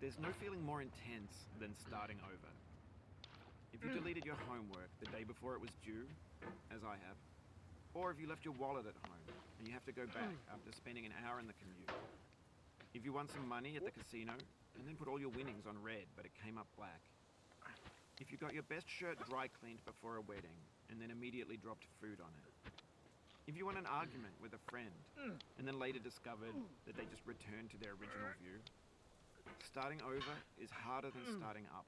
There's no feeling more intense than starting over. If you deleted your homework the day before it was due, as I have, or if you left your wallet at home and you have to go back after spending an hour in the commute. If you won some money at the casino and then put all your winnings on red but it came up black. If you got your best shirt dry cleaned before a wedding and then immediately dropped food on it. If you won an argument with a friend and then later discovered that they just returned to their original view. Starting over is harder than starting up.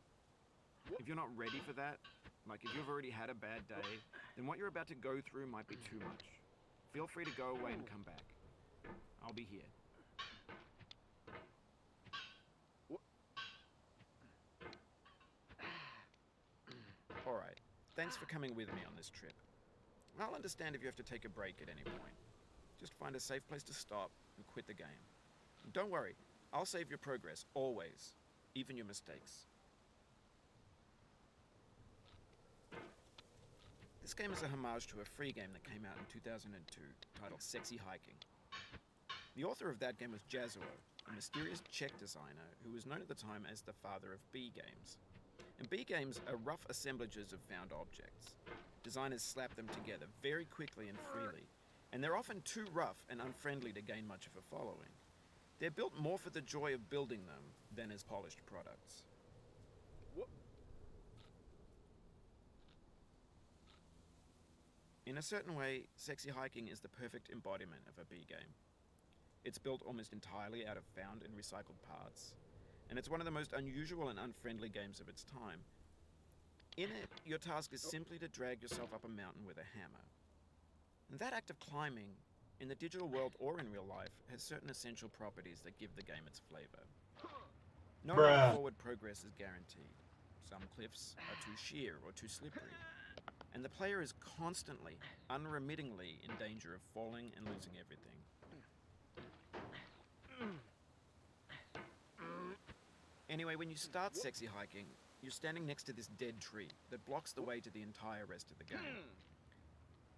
If you're not ready for that, like if you've already had a bad day, then what you're about to go through might be too much. Feel free to go away and come back. I'll be here. Alright, thanks for coming with me on this trip. I'll understand if you have to take a break at any point. Just find a safe place to stop and quit the game. And don't worry, I'll save your progress, always. Even your mistakes. This game is a homage to a free game that came out in 2002, titled Sexy Hiking. The author of that game was Jazuo, a mysterious Czech designer who was known at the time as the father of B games. And B games are rough assemblages of found objects. Designers slap them together very quickly and freely, and they're often too rough and unfriendly to gain much of a following. They're built more for the joy of building them than as polished products. In a certain way, Sexy Hiking is the perfect embodiment of a B game. It's built almost entirely out of found and recycled parts, and it's one of the most unusual and unfriendly games of its time. In it, your task is simply to drag yourself up a mountain with a hammer. And that act of climbing, in the digital world or in real life, has certain essential properties that give the game its flavor. No forward progress is guaranteed. Some cliffs are too sheer or too slippery, and the player is constantly, unremittingly in danger of falling and losing everything. Anyway, when you start Sexy Hiking, you're standing next to this dead tree that blocks the way to the entire rest of the game.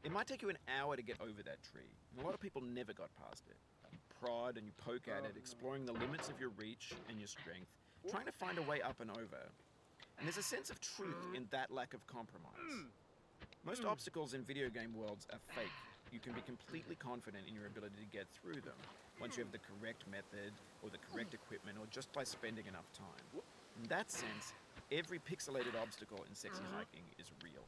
It might take you an hour to get over that tree, and a lot of people never got past it. You prod and you poke at it, exploring the limits of your reach and your strength, trying to find a way up and over. And there's a sense of truth in that lack of compromise. Most obstacles in video game worlds are fake. You can be completely confident in your ability to get through them once you have the correct method or the correct equipment or just by spending enough time. In that sense, every pixelated obstacle in Sexy Hiking is real.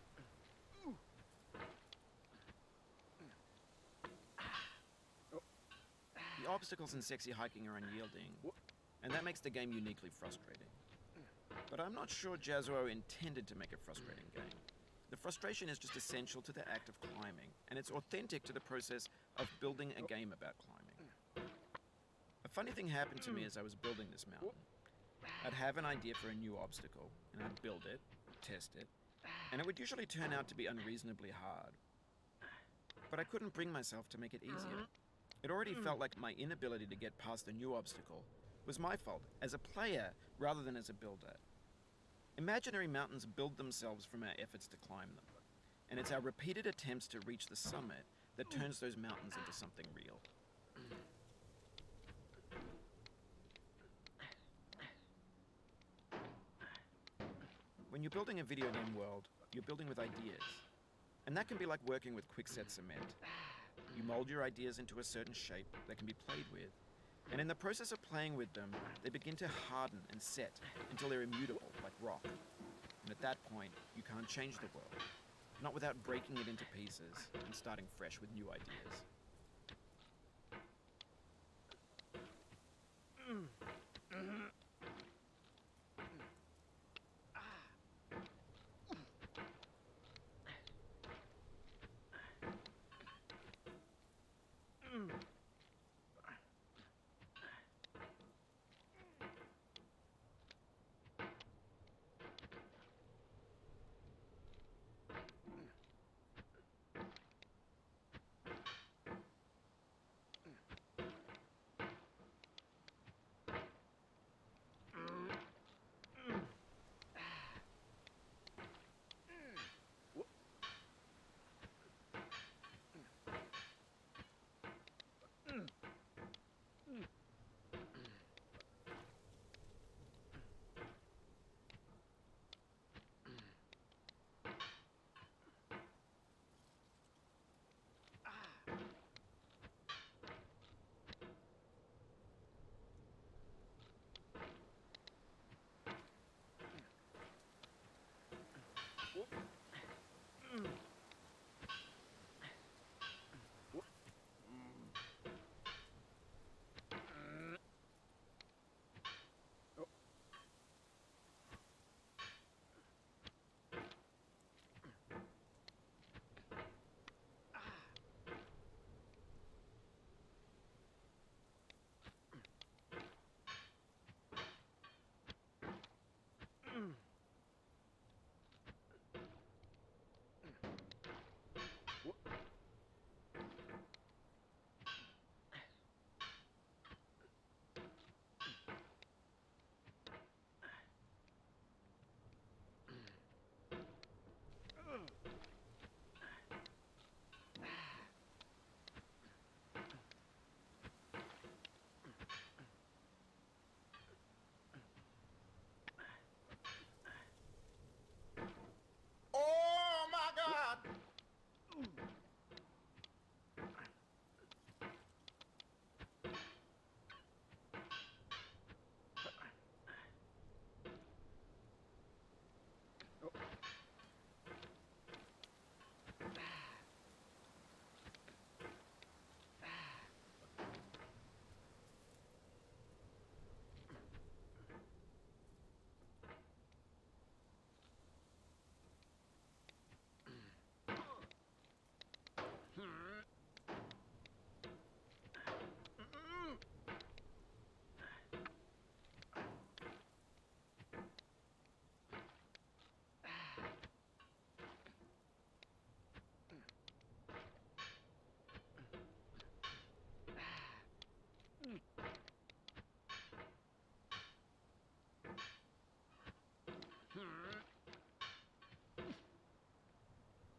The obstacles in Sexy Hiking are unyielding, and that makes the game uniquely frustrating. But I'm not sure Jazuo intended to make a frustrating game. The frustration is just essential to the act of climbing, and it's authentic to the process of building a game about climbing. A funny thing happened to me as I was building this mountain. I'd have an idea for a new obstacle, and I'd build it, test it, and it would usually turn out to be unreasonably hard. But I couldn't bring myself to make it easier. It already felt like my inability to get past the new obstacle was my fault, as a player rather than as a builder. Imaginary mountains build themselves from our efforts to climb them, and it's our repeated attempts to reach the summit that turns those mountains into something real. When you're building a video game world, you're building with ideas, and that can be like working with quickset cement. You mold your ideas into a certain shape that can be played with, and in the process of playing with them, they begin to harden and set until they're immutable, like rock. And at that point, you can't change the world, not without breaking it into pieces and starting fresh with new ideas.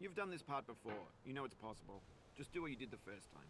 You've done this part before. You know it's possible. Just do what you did the first time.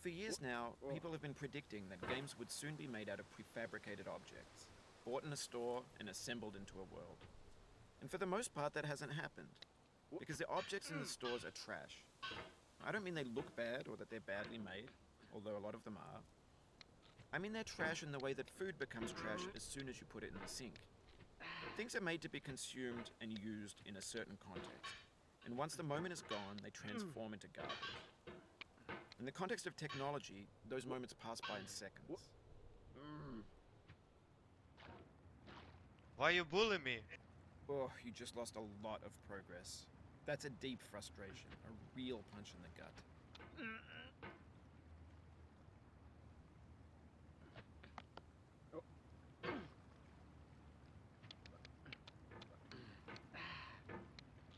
For years now, people have been predicting that games would soon be made out of prefabricated objects, bought in a store and assembled into a world. And for the most part, that hasn't happened, because the objects in the stores are trash. I don't mean they look bad or that they're badly made, although a lot of them are. I mean they're trash in the way that food becomes trash as soon as you put it in the sink. Things are made to be consumed and used in a certain context, and once the moment is gone, they transform into garbage. In the context of technology, those moments pass by in seconds. Why you bully me? Oh, you just lost a lot of progress. That's a deep frustration, a real punch in the gut.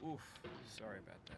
Oof, sorry about that.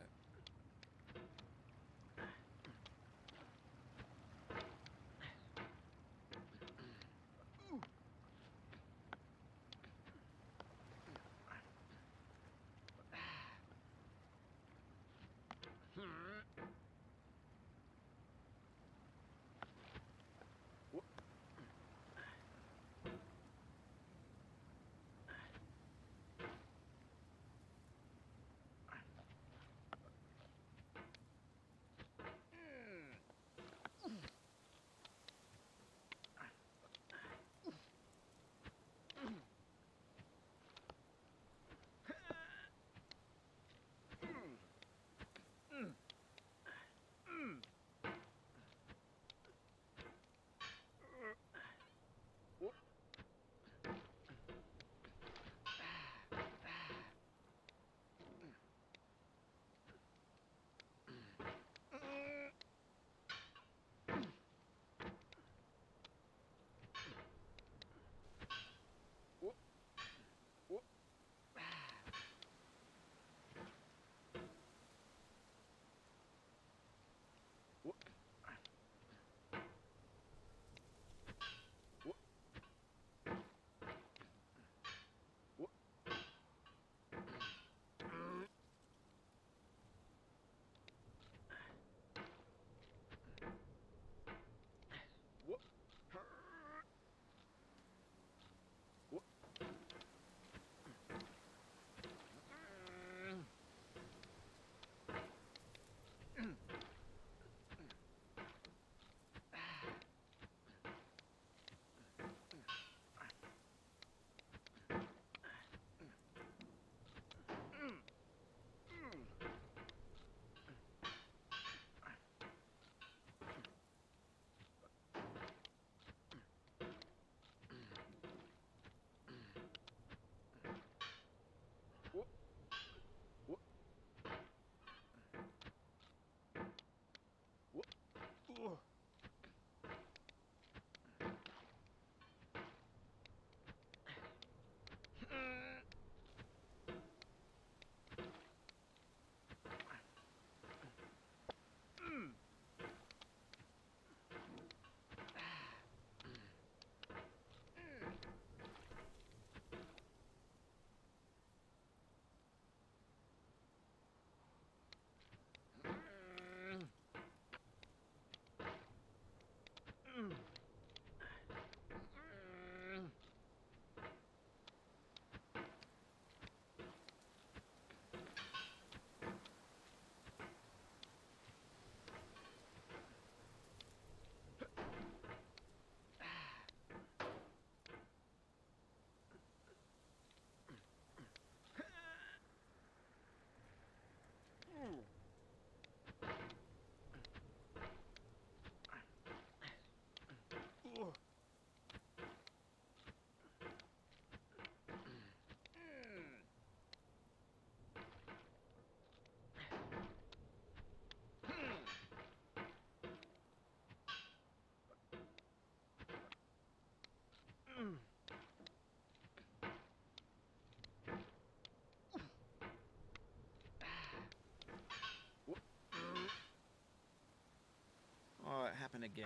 again.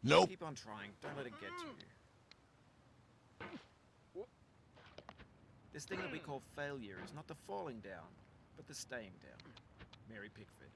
Nope. Keep on trying. Don't let it get to you. This thing that we call failure is not the falling down, but the staying down. Mary Pickford.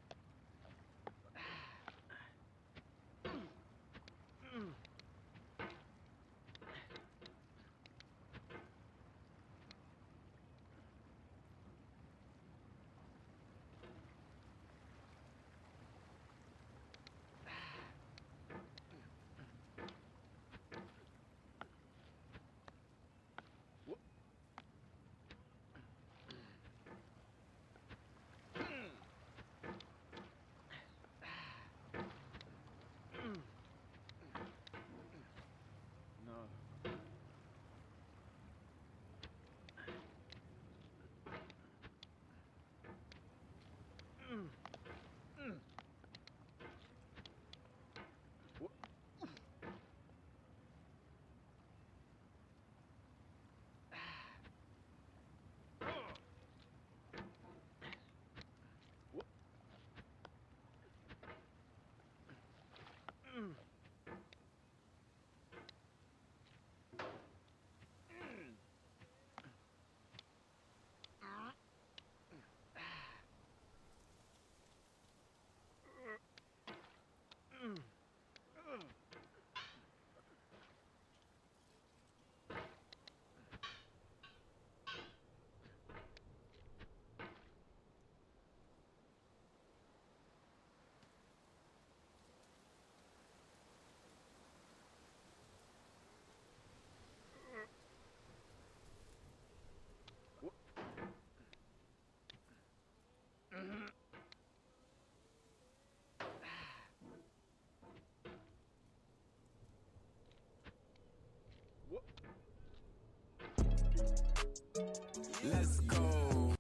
Let's go.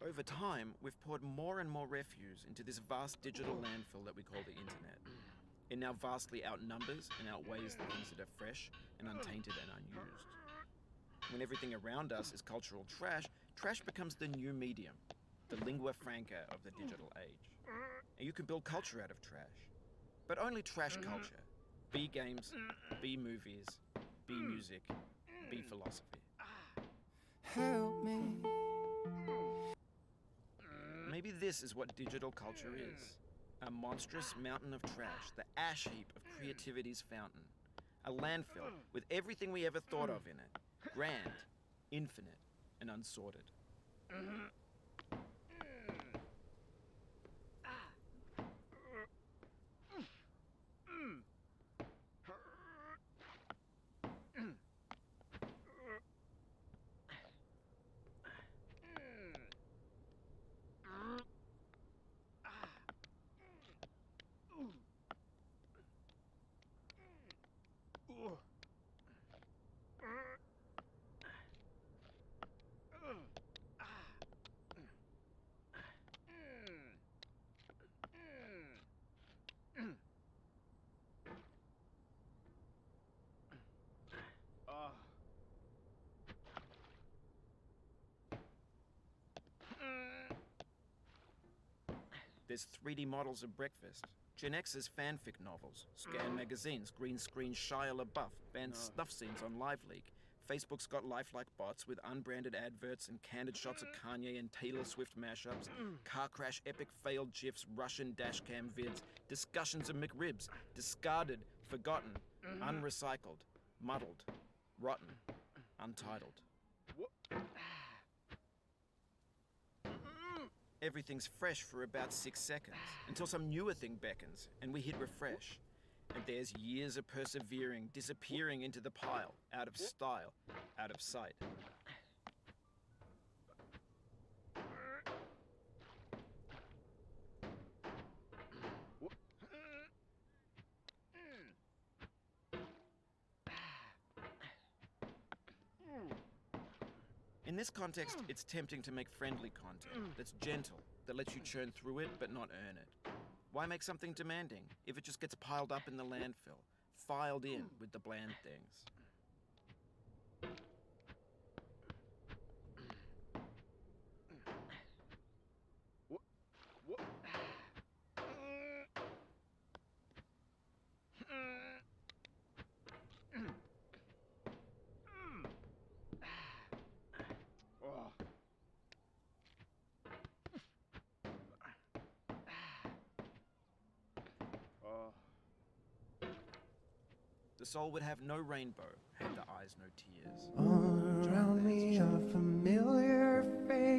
Over time, we've poured more and more refuse into this vast digital landfill that we call the internet. It now vastly outnumbers and outweighs the things that are fresh and untainted and unused. When everything around us is cultural trash, trash becomes the new medium, the lingua franca of the digital age. And you can build culture out of trash. But only trash culture. Be games, be movies, be music, be philosophy. Help me. Maybe this is what digital culture is. A monstrous mountain of trash, the ash heap of creativity's fountain. A landfill with everything we ever thought of in it. Grand, infinite, and unsorted. There's 3D models of breakfast, Gen X's fanfic novels, scan magazines, green screen Shia LaBeouf, banned snuff scenes on LiveLeak. Facebook's got lifelike bots with unbranded adverts and candid shots of Kanye and Taylor Swift mashups, car crash epic failed GIFs, Russian dashcam vids, discussions of McRibs, discarded, forgotten, unrecycled, muddled, rotten, untitled. Everything's fresh for about 6 seconds, until some newer thing beckons, and we hit refresh. And there's years of persevering, disappearing into the pile, out of style, out of sight. In this context, it's tempting to make friendly content that's gentle, that lets you churn through it but not earn it. Why make something demanding if it just gets piled up in the landfill, filed in with the bland things. The soul would have no rainbow, had the eyes no tears. All around me are familiar faces.